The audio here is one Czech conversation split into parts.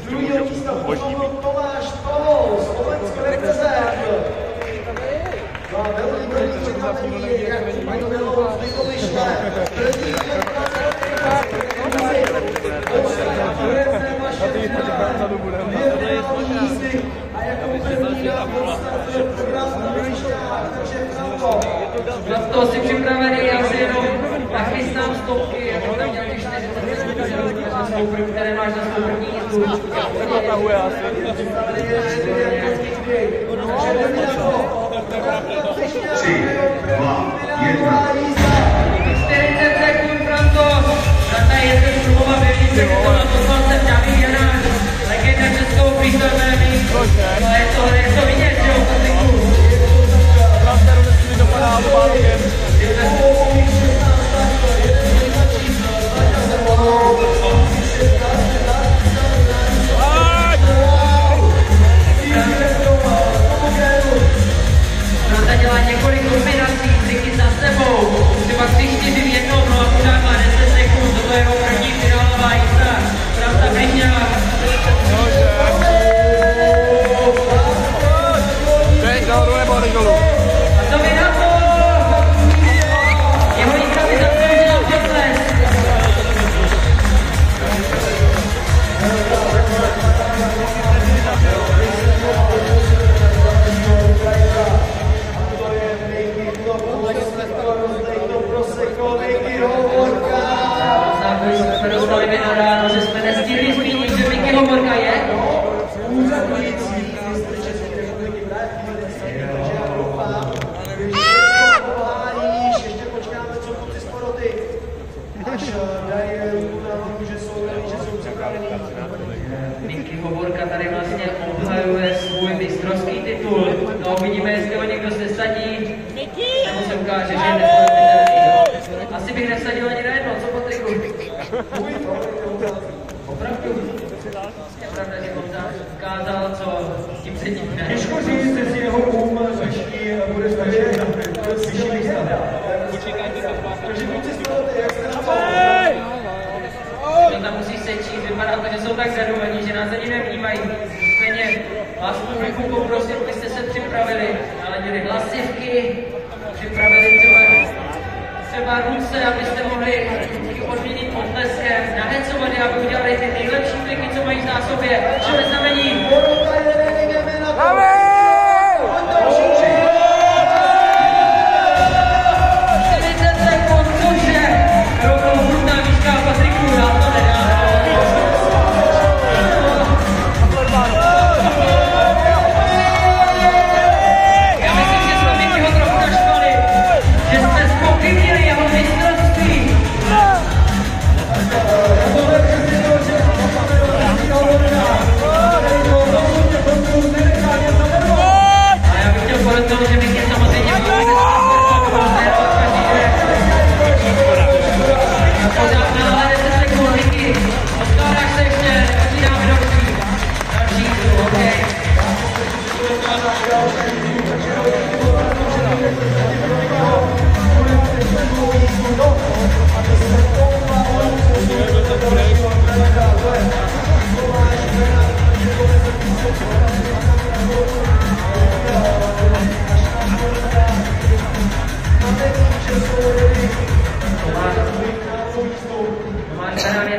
Druhýho místa posunul Tomáš Pavol, slovenské reprezent. Za velmi dobrý připravený, jak to bylo zvykoviště. První a jako první to si připravený, já si jenom nachystám stopky, jako tam nějaké 40 které máš na svou první jízdu. Natahuje asi. 3, 2, 1. 40 sekund, Franto. Zata je to smlouva Bělíce, kde to na poslance David Janáš, legenda českou freestyle mýku. Ale je to vidět, že jo, Patriku? Franter nesmí dopadá opálkem. Franta dělá několik kombinací, triky za sebou, třeba 3-4 v jednom, no a pořád má 10 sekund, toto je jeho první finálová jízda. Franta Brejňák. To je nahoru nebo dolů? A to vy na to! Jeho jízda by zasloužila potlesk. Dostali by na ráno, že jsme nestihli zmínit, že Miky Hovorka je úřadující mistr České republiky v takže já doufám, že poháníš, ještě počkáme, co kluci z poroty, až dají ruku na ruku, že jsou připravení. Miky Hovorka tady vlastně obhajuje svůj mistrovský titul. No uvidíme, jestli ho někdo sesadí, nebo se ukáže, že je nepoveditelný. Asi bych nesadil ani na jedno, co Patriku? Opravdu? Je pravda, že Honza ukázal, co s tím předtím ne. Těžko říct, jestli jeho řeší bude stačit na vyšší místa. Takže kluci z poroty, jak jste na to? To tam musí sečít, vypadá to, že jsou tak zadovaní, že nás ani nevnímají. Nicméně vás publiku poprosím, abyste se připravili, ale měli hlasivky, připravili třeba ruce, abyste mohli odměnit potleskem, nahecovat, aby udělali ty nejlepší kliky, co mají v zásobě. Máme znamení.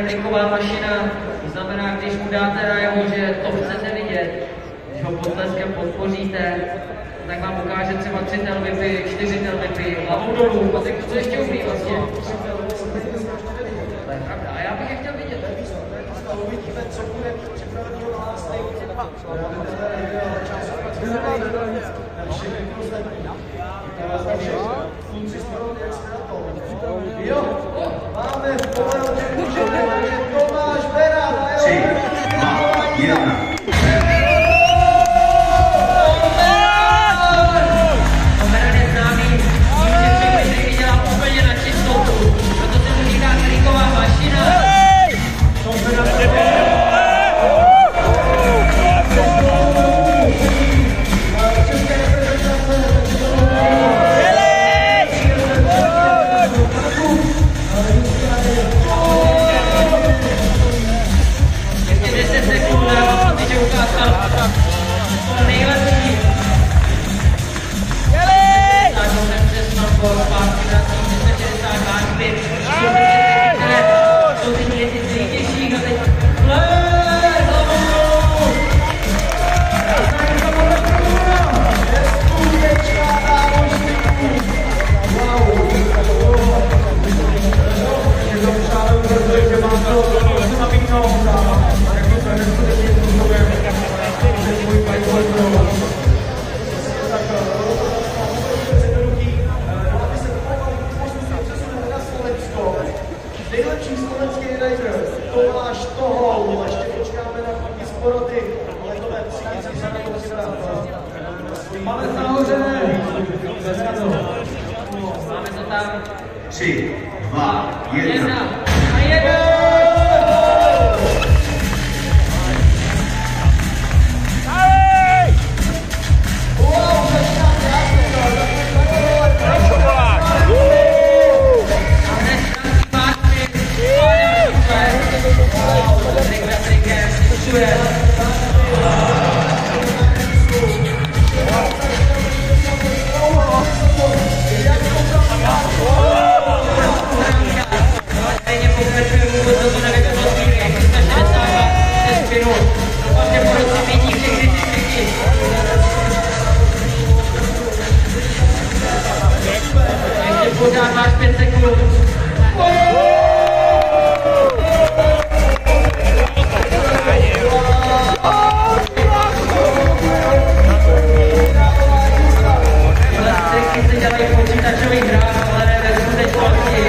Triková mašina, to znamená, když mu dáte najevo, že to chcete vidět, když ho potleskem podpoříte, tak vám ukáže třeba 3 telvipy, 4 telvipy, hlavou dolů, a tak co ještě umí vlastně? To je pravda, a já bych je chtěl vidět. Uvidíme, co bude připraveného na nás Kluci z poroty, jak jste na to? Jo, máme v poroty, že Tomáš Bera, 3, 2, 1. Máme to tam. 3, 2, 1. 1 a 1. Pořád máš 5 sekund. Triky se dělají v počítačových hrách, ale ne ve skutečnosti.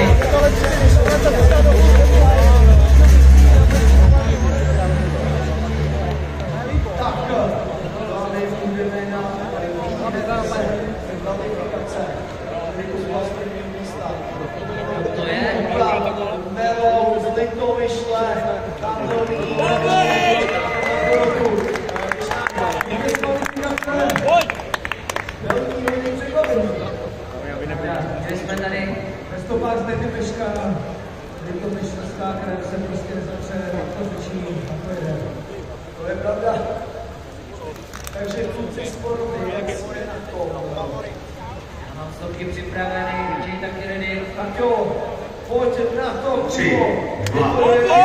To je? Melou, zde to vyšle, tam to vidí. Jsme tady. Stopák zde Peška, je to Peškarská krev, se prostě nezapře, to řečí, a to jde. To je pravda. Takže kluci sporty, jak svoje na to. Mám stopky připravený, DJ taky ready. Tak jo, pojď na to. 3, 2, 1.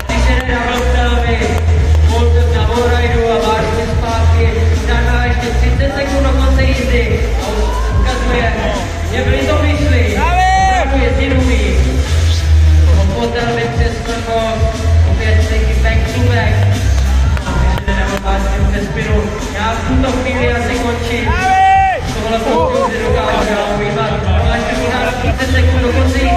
Takže jde na Rostavy, Voltok na Volridu a Bášky zpátky. Dává ještě 30 sekund do konce jízdy. A ukazuje, že byli to vyšli. Opravdu jezdí umí. Potel by přes krko, opět taky back to back. Ještě jde na Bášky přes spinu. Já v tuto chvíli asi končím. Tohle pokud si dokážu dál ujímat. Bášky pořád 30 sekund do konce jízdy.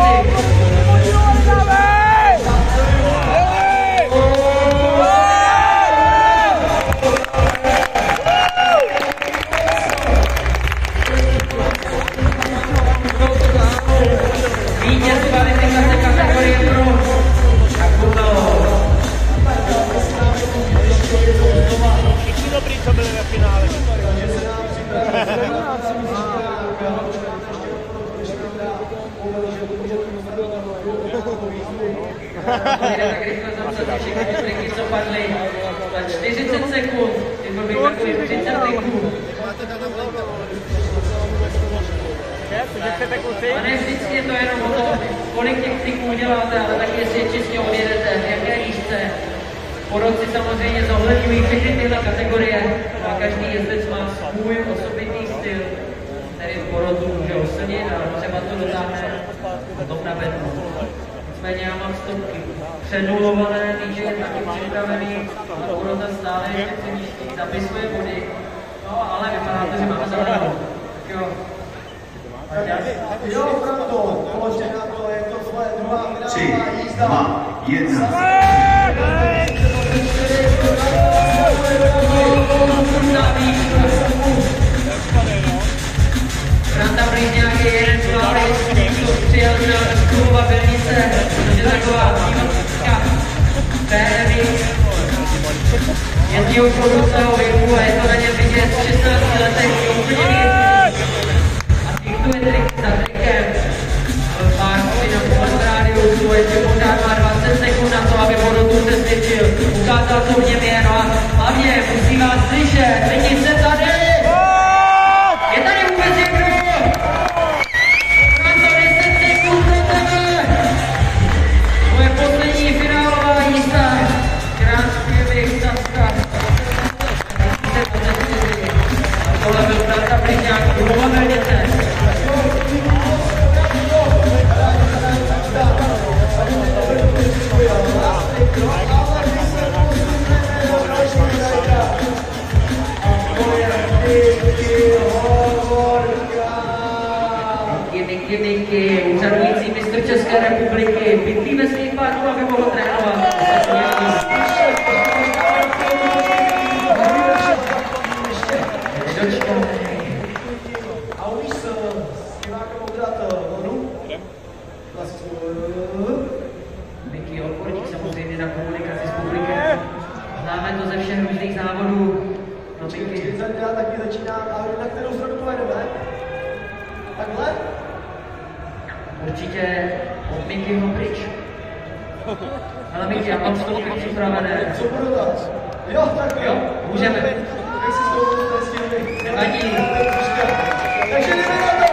Tak rychle zapsat všechny triky, co padly. 40 sekund, ty byl bych takový 30 sekund. A ne vždycky je to jenom o tom, kolik těch triků uděláte, ale taky jestli je čistě odjedete, v jaké výšce. Porotci samozřejmě zohledňují všechny tyhle kategorie a každý jezdec má svůj osobitý styl, který v porotu může ocenit a třeba to dotáhne a to navednu. Nicméně já mám stopky předulované, DJ je taky připravený a porota stále ještě přemýšlí, zapisuje body, no ale vypadá to, že máme zavřenou. Tak jo. Jo, opravdu, položte na to, je to svoje druhá 3, 2, 1. Franta Brýňák je jeden z málo přijel z Krumlova Belnice, což je taková vývodka féry. Jezdí už od svého věku a je to na něm vidět v 16 letech, je úplně věcí. A diktuje triky za trikem. Máš si na půl rádiusu, ještě pořád má 20 sekund na to, aby porotu se svědčil. Ukázal, co v něm je, no a hlavně musí vás slyšet, lidi se tady! Je tady vůbec někdo? Mám to 10 sekund pro tebe! Moje poslední finálová jízda. Krásně bych Saska. Tohle byl Franta Brýňák, Krumlova Belnice. Díky, úřadující mistr České republiky, bydlí ve svých párku, aby mohl trénovat. Známe to ze všech různých závodů. No, Miky. Já taky začínám a na kterou stranu pojedeme? Takhle? Určitě od Mikyho pryč. Ale Miky, já mám stolky připravené. Co budu dát? Jo, tak Jo, můžeme. Tak si z toho budu stihli. Nevadí. Takže jdeme na to!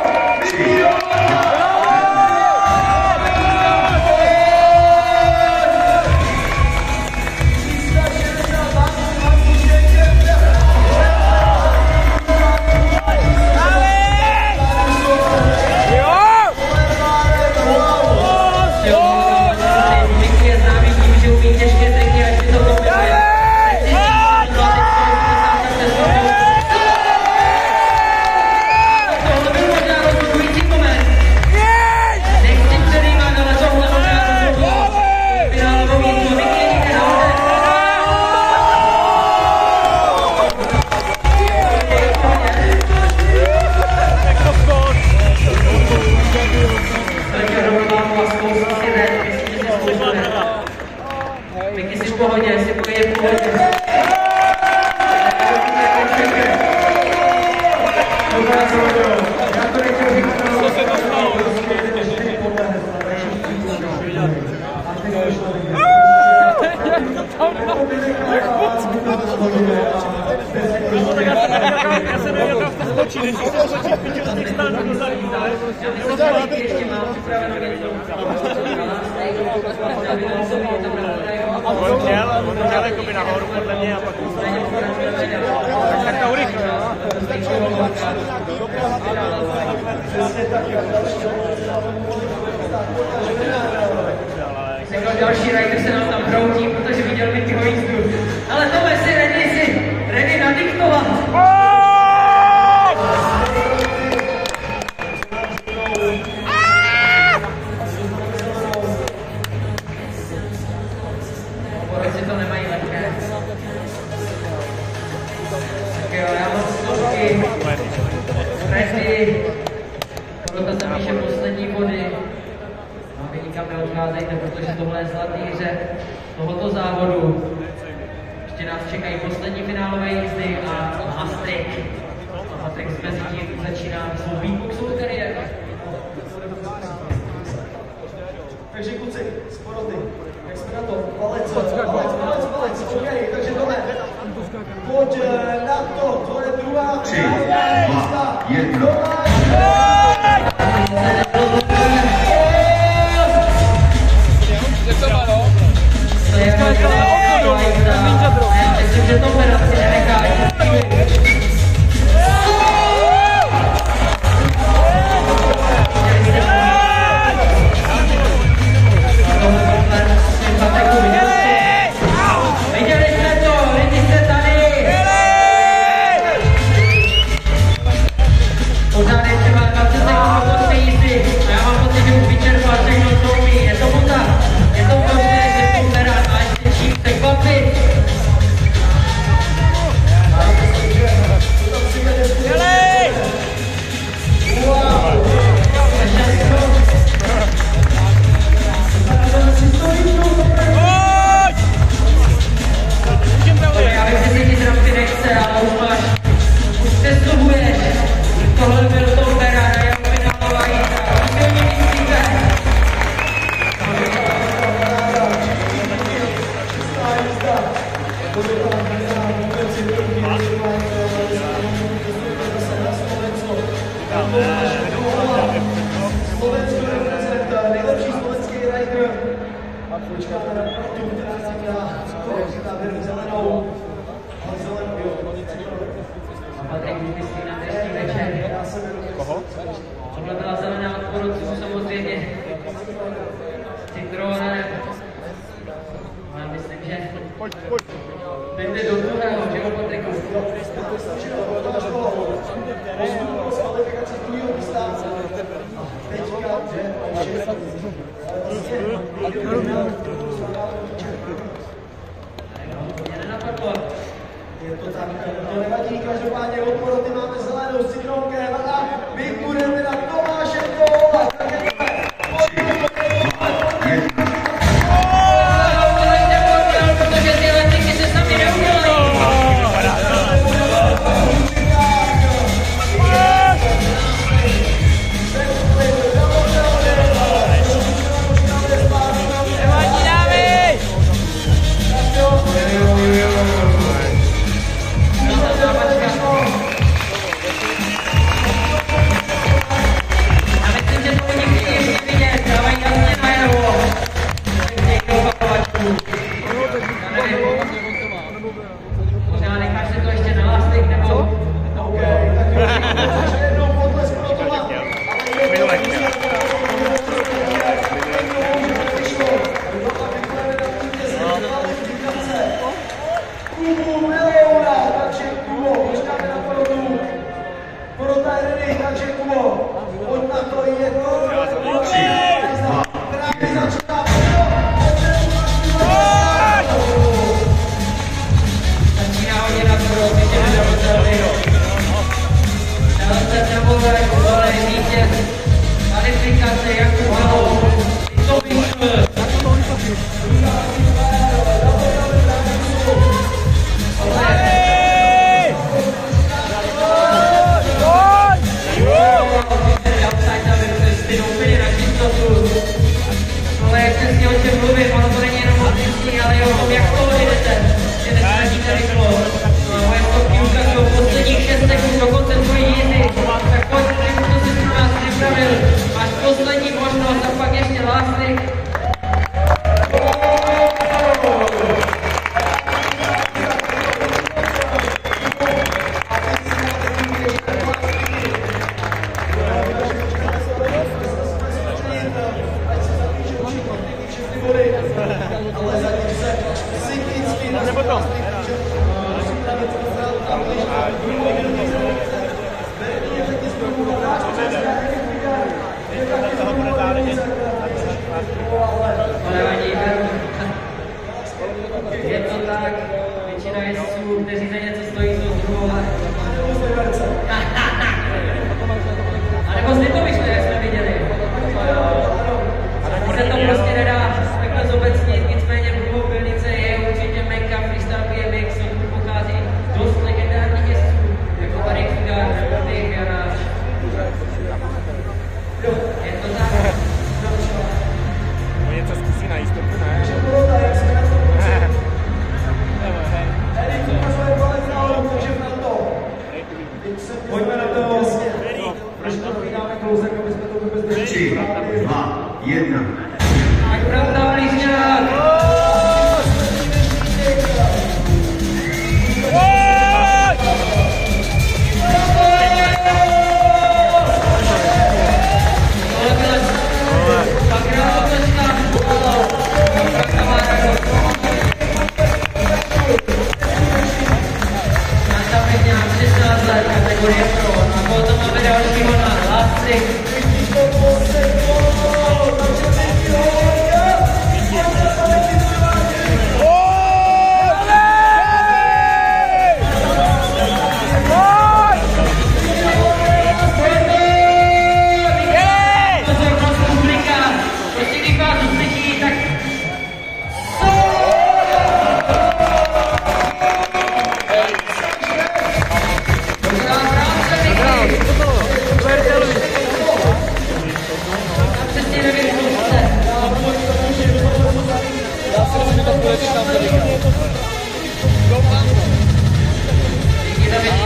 Další rider se nám tam proutí, protože viděl Mikyho jízdu. Ale Tome, si ready nadiktovat. Poroci to nemají lehké. Tak jo, já mám stopky. Ready. Tohle se píše poslední body. Vy nikam neodcházejte, protože tohle je zlatý hře tohoto závodu. Ještě nás čekají poslední finálové jízdy a Patrik. A Patrik mezi tím začíná svou beatboxovou kariéru. Takže kluci, z poroty, jak jsme na to? Valec, OK, takže tohle. Pojď na to, tohle je druhá. 3, 2, 1. Myslím, že to operaci nenechá. Viděli jste to, lidi jste tady. Pořád je třeba 20 sekund od té jízdy. A já mám pocit, že už vyčerpal všechno, co umí. Je to muta. Je to možné, že Poupera a ještě čím překvapit. Já bych si cítit rampy nechce, ale už přesluhuješ. Tohle byl Poupera na jeho finálová jízda. Co si o ní myslíte? Slovensko reprezent, nejlepší slovenský rider. A počkáme na protu, která se dělá, jak říká Verní zelenou. Ale zelenou, jo. A Patrik vymyslí na dnešní večer. Koho? Tohle byla zelená od porodců samozřejmě. Citronem. Já myslím, že jdete do druhého, že jo, Patriku? Je to tak, to nevadí, každopádně od poroty máme zelenou s citronkem a my budeme na Tomáše Kola. Protože tyhle tyky se sami neudělají. klubu Milouna, takže Kubo, počkáme na porotu. Porota je ready, takže Kubo, pojď na to, je to. Právě začíná. Začíná hodina pro vytěžené dovotelny. Dalce Nebové, Kubole, vítěz, kvalifikace Jakub Halou, to vyšel. Ale jak se s tím o čem mluvím, ono to není jenom o písni, ale i o tom, jak to jedete, že nestratíte rychlost. Moje stopky ukazují posledních 6 sekund do konce tvojí jízdy, tak pojď, kdo si pro nás připravil. Máš poslední možnost a pak ještě lásny. Je to tak, většina jezdců, kteří za něco stojí, jsou z druhou. A nebo z Litoviště, jak jsme viděli. Se to prostě nedá takhle zobecnit, nicméně Průhou Pilnice je určitě meka freestyle BMX, odkud pochází dost legendárních jezdců, jako Marek Figar, Dave Janáš. Je to tak. Něco zkusí na jistotu, ne? Pojďme na to. Proč to vydáme klouzek, aby jsme to vůbec drželi? 3, 2, 1. Tak pravda, Blížňák! Kategorie pro. A potom máme dalšího na Lásy. Pozornost publika. Prostě když vás uslyší, tak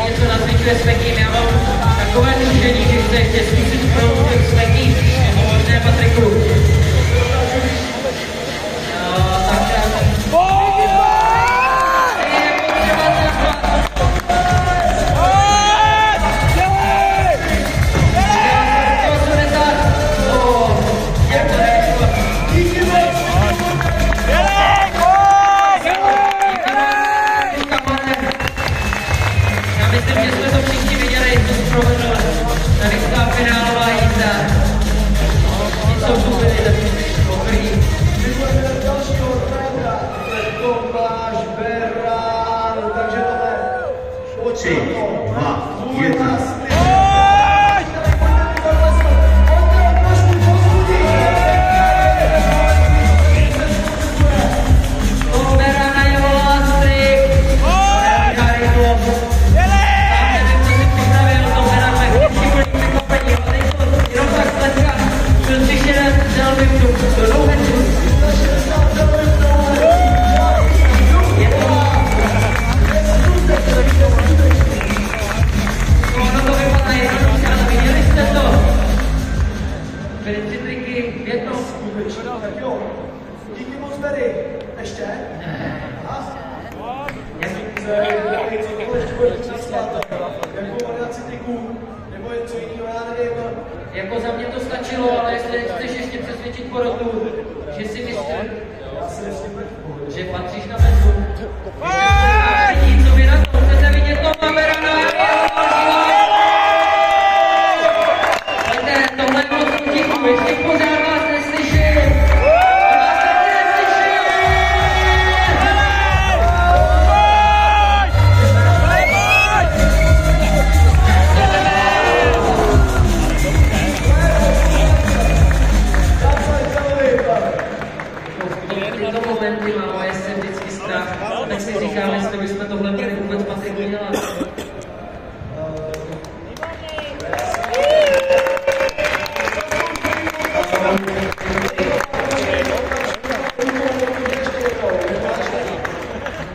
něco nazvěďuje smekým, já mám takové tušení, že chce ještě zkusit proutit smekým, je to možné, Patriku. Myslím, že jsme to všichni viděli, co jsi provedl. Tady ta finálová jízda. Něco byli poprý. Vypojeme dalšího trendra. Tomáš Beran. Takže tohle. 3, 2, 1. Díky moc, Berry. Ještě? Aha. Jako variaci triků, nebo něco jiného, já nevím. Jako za mě to stačilo, ale jestli chceš ještě přesvědčit porotu, že si myslím, že patříš na metu. tak si říkám, jestli bychom tohle měli vůbec Patriku dělat.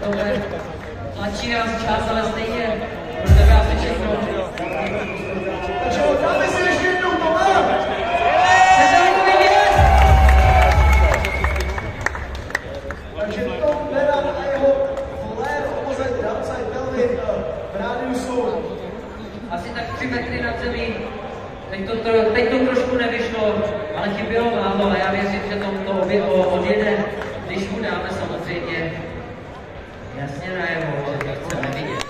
Tohle tlačí nás čas, ale stejně pro tebe asi všechno. Takže dáme si ještě jednou to má! Takže Tom Beran a jeho flair opposite downside Kelvin v rádiu jsou Asi tak 3 metry nad zemí. Teď to trošku nevyšlo, ale chybělo málo, ale já věřím, že to odjede, když mu dáme samozřejmě jasně najevo, že to chceme vidět.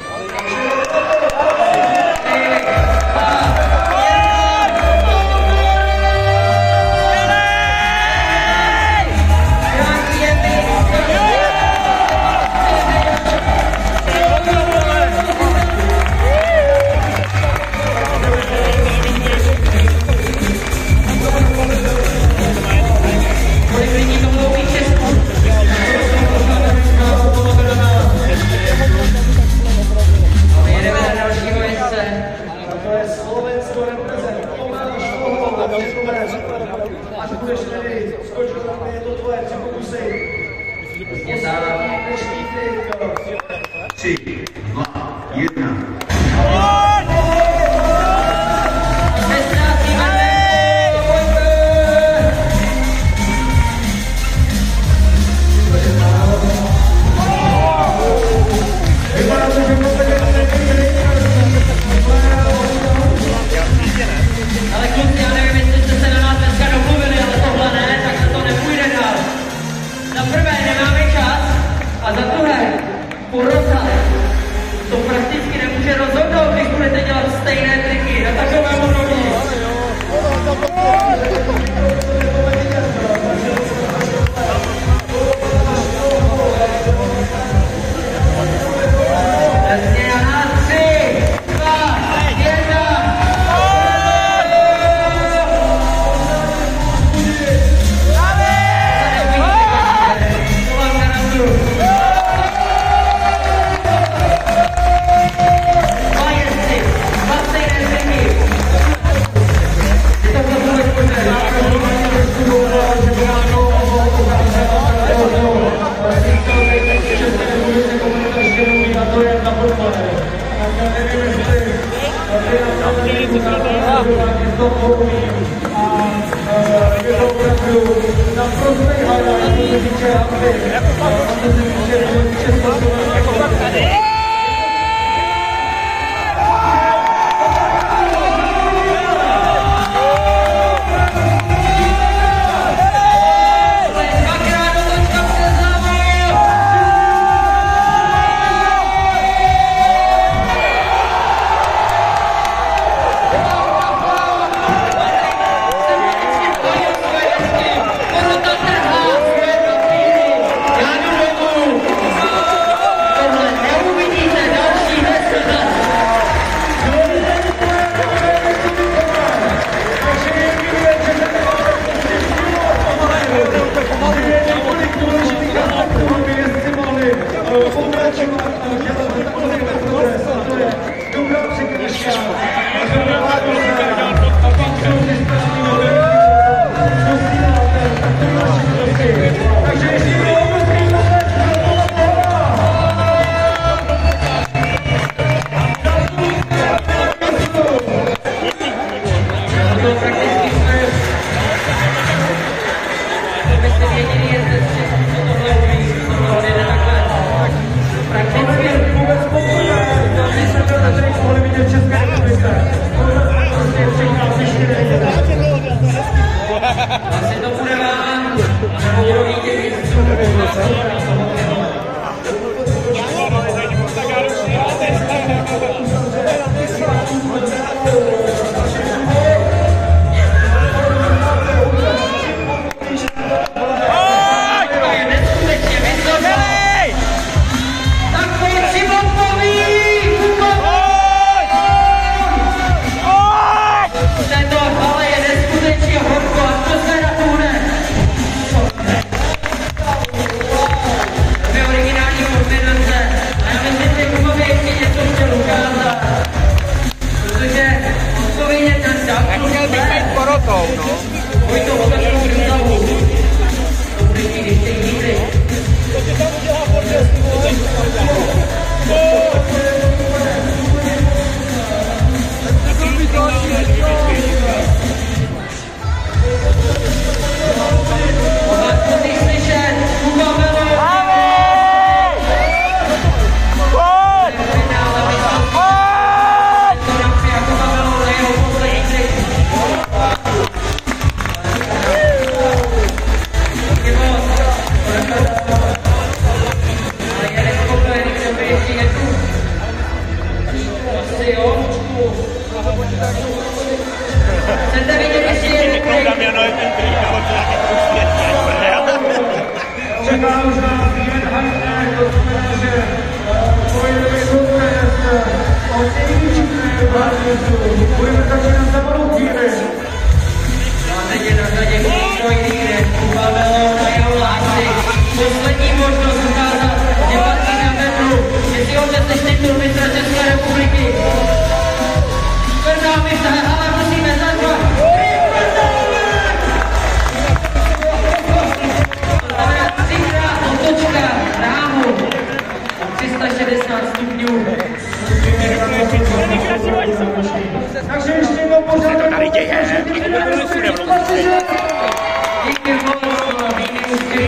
Až budeš tedy skočit na mě, je to tvoje, tři pokusy. Dnešní trik. 3, 2, 1. Ale kluci, já nevím, jestli jste se na nás dneska domluvili, ale tohle ne, tak se to nepůjde dál. Za prvé nemáme čas a za druhé porota to prakticky nemůže rozhodnout, když budete dělat stejné triky na takovém úrovni. Přesně na 3, 2, 1. Budeme začínat za malou chvíli. A teď je na řadě trojný hry, Pavelov a jeho lásci. Poslední možnost ukázat, že patří na metru, že si odneseš titul mistra České republiky. Před námi v té hale musíme zařvat. To znamená 3krát otočka rámu. 360 stupňů. Takže ještě jednou pořád. To tady děje. Díky moc, výjimku, který